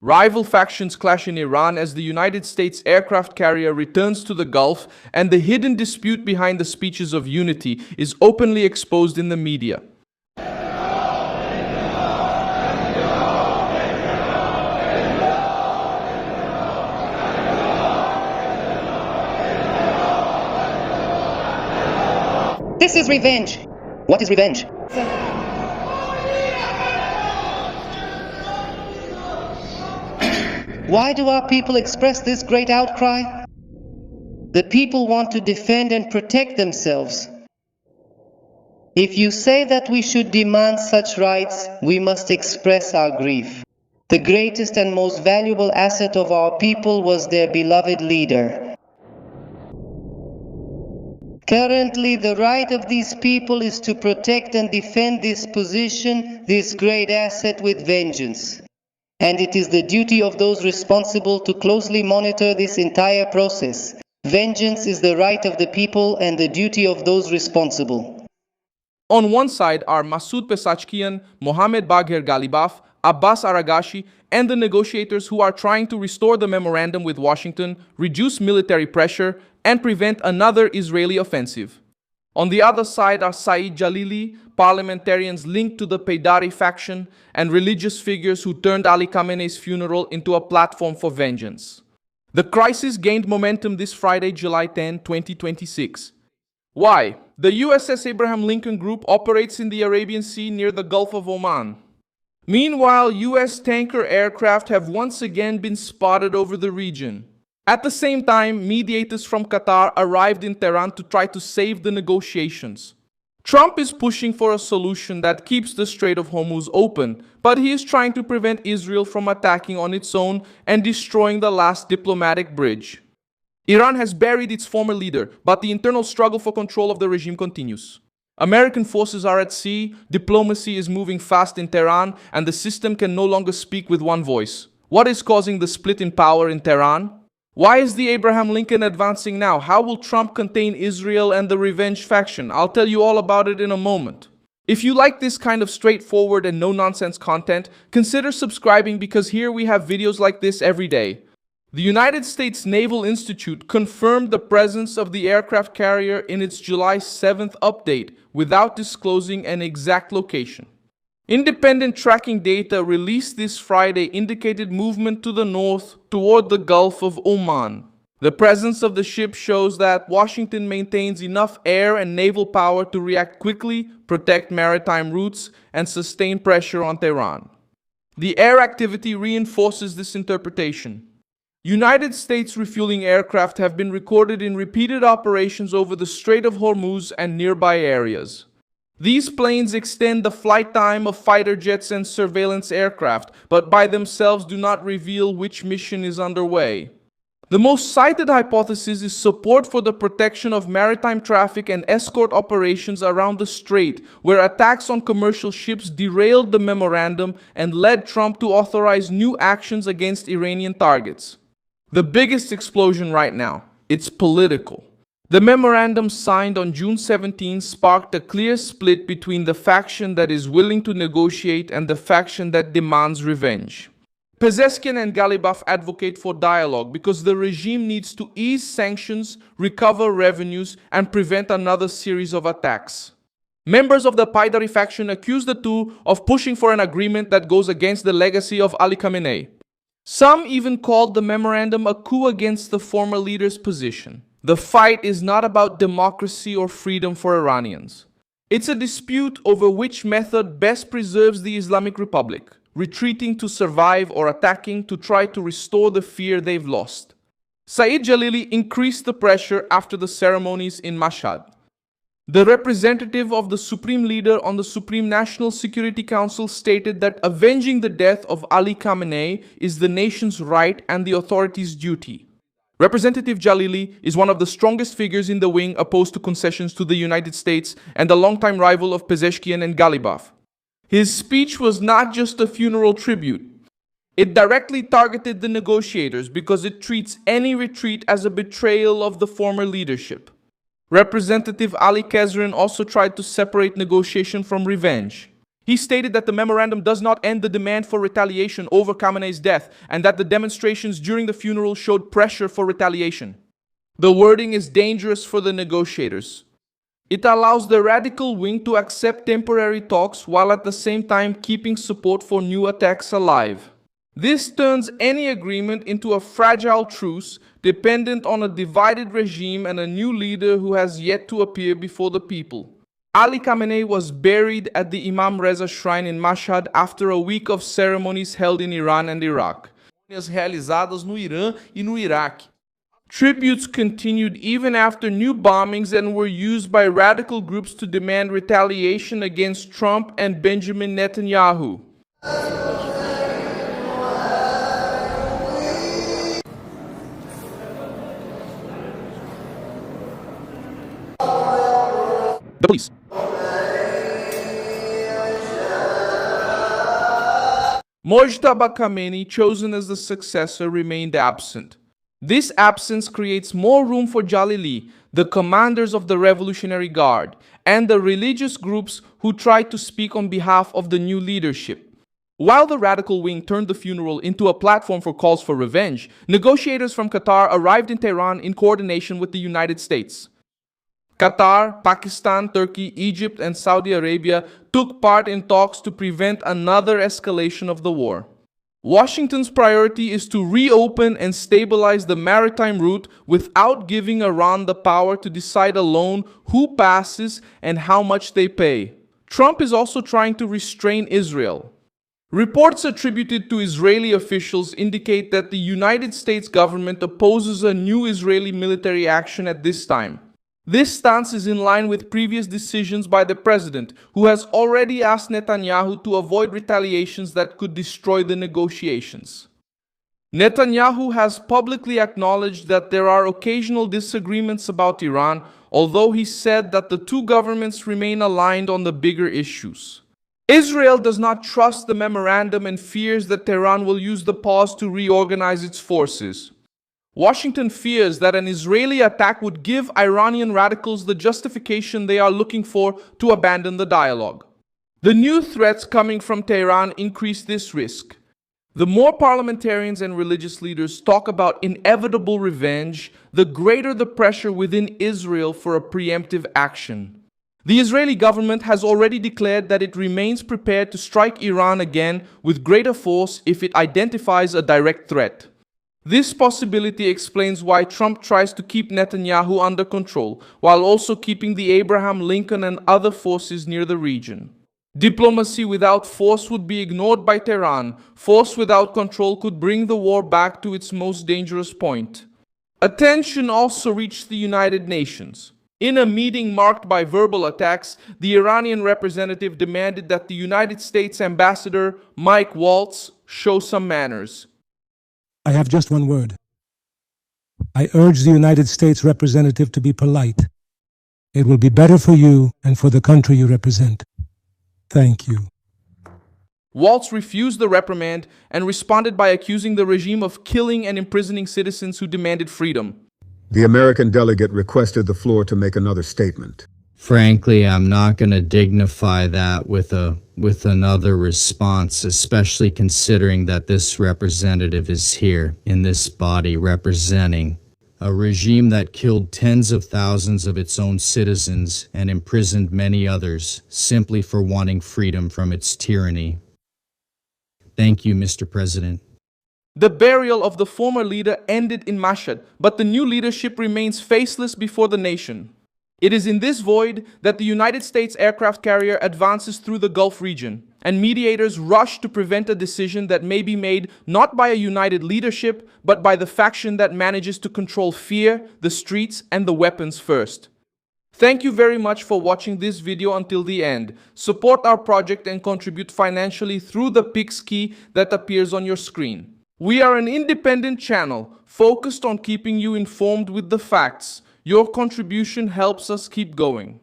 Rival factions clash in Iran as the United States aircraft carrier returns to the Gulf, and the hidden dispute behind the speeches of unity is openly exposed in the media. This is revenge. What is revenge? Why do our people express this great outcry? The people want to defend and protect themselves. If you say that we should demand such rights, we must express our grief. The greatest and most valuable asset of our people was their beloved leader. Currently, the right of these people is to protect and defend this position, this great asset, with vengeance. And it is the duty of those responsible to closely monitor this entire process. Vengeance is the right of the people and the duty of those responsible. On one side are Masoud Pezeshkian, Mohammad Bagher Ghalibaf, Abbas Aragashi, and the negotiators who are trying to restore the memorandum with Washington, reduce military pressure, and prevent another Israeli offensive. On the other side are Saeed Jalili, parliamentarians linked to the Paydari faction, and religious figures who turned Ali Khamenei's funeral into a platform for vengeance. The crisis gained momentum this Friday, July 10, 2026. Why? The USS Abraham Lincoln Group operates in the Arabian Sea near the Gulf of Oman. Meanwhile, US tanker aircraft have once again been spotted over the region. At the same time, mediators from Qatar arrived in Tehran to try to save the negotiations. Trump is pushing for a solution that keeps the Strait of Hormuz open, but he is trying to prevent Israel from attacking on its own and destroying the last diplomatic bridge. Iran has buried its former leader, but the internal struggle for control of the regime continues. American forces are at sea, diplomacy is moving fast in Tehran, and the system can no longer speak with one voice. What is causing the split in power in Tehran? Why is the Abraham Lincoln advancing now? How will Trump contain Israel and the revenge faction? I'll tell you all about it in a moment. If you like this kind of straightforward and no-nonsense content, consider subscribing because here we have videos like this every day. The United States Naval Institute confirmed the presence of the aircraft carrier in its July 7th update without disclosing an exact location. Independent tracking data released this Friday indicated movement to the north toward the Gulf of Oman. The presence of the ship shows that Washington maintains enough air and naval power to react quickly, protect maritime routes, and sustain pressure on Tehran. The air activity reinforces this interpretation. United States refueling aircraft have been recorded in repeated operations over the Strait of Hormuz and nearby areas. These planes extend the flight time of fighter jets and surveillance aircraft, but by themselves do not reveal which mission is underway. The most cited hypothesis is support for the protection of maritime traffic and escort operations around the strait, where attacks on commercial ships derailed the memorandum and led Trump to authorize new actions against Iranian targets. The biggest explosion right now, it's political. The memorandum signed on June 17 sparked a clear split between the faction that is willing to negotiate and the faction that demands revenge. Pezeshkian and Ghalibaf advocate for dialogue because the regime needs to ease sanctions, recover revenues, and prevent another series of attacks. Members of the Paydari faction accuse the two of pushing for an agreement that goes against the legacy of Ali Khamenei. Some even called the memorandum a coup against the former leader's position. The fight is not about democracy or freedom for Iranians. It's a dispute over which method best preserves the Islamic Republic, retreating to survive or attacking to try to restore the fear they've lost. Saeed Jalili increased the pressure after the ceremonies in Mashhad. The representative of the Supreme Leader on the Supreme National Security Council stated that avenging the death of Ali Khamenei is the nation's right and the authorities' duty. Representative Jalili is one of the strongest figures in the wing opposed to concessions to the United States and a longtime rival of Pezeshkian and Ghalibaf. His speech was not just a funeral tribute. It directly targeted the negotiators because it treats any retreat as a betrayal of the former leadership. Representative Ali Kezrin also tried to separate negotiation from revenge. He stated that the memorandum does not end the demand for retaliation over Khamenei's death and that the demonstrations during the funeral showed pressure for retaliation. The wording is dangerous for the negotiators. It allows the radical wing to accept temporary talks while at the same time keeping support for new attacks alive. This turns any agreement into a fragile truce dependent on a divided regime and a new leader who has yet to appear before the people. Ali Khamenei was buried at the Imam Reza Shrine in Mashhad after a week of ceremonies held in Iran and Iraq. Realizadas no Irã e no Iraque. Tributes continued even after new bombings and were used by radical groups to demand retaliation against Trump and Benjamin Netanyahu. The police. Mojtaba Khamenei, chosen as the successor, remained absent. This absence creates more room for Jalili, the commanders of the Revolutionary Guard, and the religious groups who tried to speak on behalf of the new leadership. While the radical wing turned the funeral into a platform for calls for revenge, negotiators from Qatar arrived in Tehran in coordination with the United States. Qatar, Pakistan, Turkey, Egypt, and Saudi Arabia took part in talks to prevent another escalation of the war. Washington's priority is to reopen and stabilize the maritime route without giving Iran the power to decide alone who passes and how much they pay. Trump is also trying to restrain Israel. Reports attributed to Israeli officials indicate that the United States government opposes a new Israeli military action at this time. This stance is in line with previous decisions by the president, who has already asked Netanyahu to avoid retaliations that could destroy the negotiations. Netanyahu has publicly acknowledged that there are occasional disagreements about Iran, although he said that the two governments remain aligned on the bigger issues. Israel does not trust the memorandum and fears that Tehran will use the pause to reorganize its forces. Washington fears that an Israeli attack would give Iranian radicals the justification they are looking for to abandon the dialogue. The new threats coming from Tehran increase this risk. The more parliamentarians and religious leaders talk about inevitable revenge, the greater the pressure within Israel for a preemptive action. The Israeli government has already declared that it remains prepared to strike Iran again with greater force if it identifies a direct threat. This possibility explains why Trump tries to keep Netanyahu under control, while also keeping the Abraham Lincoln and other forces near the region. Diplomacy without force would be ignored by Tehran. Force without control could bring the war back to its most dangerous point. Attention also reached the United Nations. In a meeting marked by verbal attacks, the Iranian representative demanded that the United States ambassador, Mike Waltz, show some manners. I have just one word. I urge the United States representative to be polite. It will be better for you and for the country you represent. Thank you. Waltz refused the reprimand and responded by accusing the regime of killing and imprisoning citizens who demanded freedom. The American delegate requested the floor to make another statement. Frankly, I'm not going to dignify that with another response, especially considering that this representative is here in this body representing a regime that killed tens of thousands of its own citizens and imprisoned many others simply for wanting freedom from its tyranny. Thank you, Mr. President. The burial of the former leader ended in Mashhad, but the new leadership remains faceless before the nation. It is in this void that the United States aircraft carrier advances through the Gulf region, and mediators rush to prevent a decision that may be made not by a united leadership, but by the faction that manages to control fear, the streets, and the weapons first. Thank you very much for watching this video until the end. Support our project and contribute financially through the Pix key that appears on your screen. We are an independent channel focused on keeping you informed with the facts. Your contribution helps us keep going.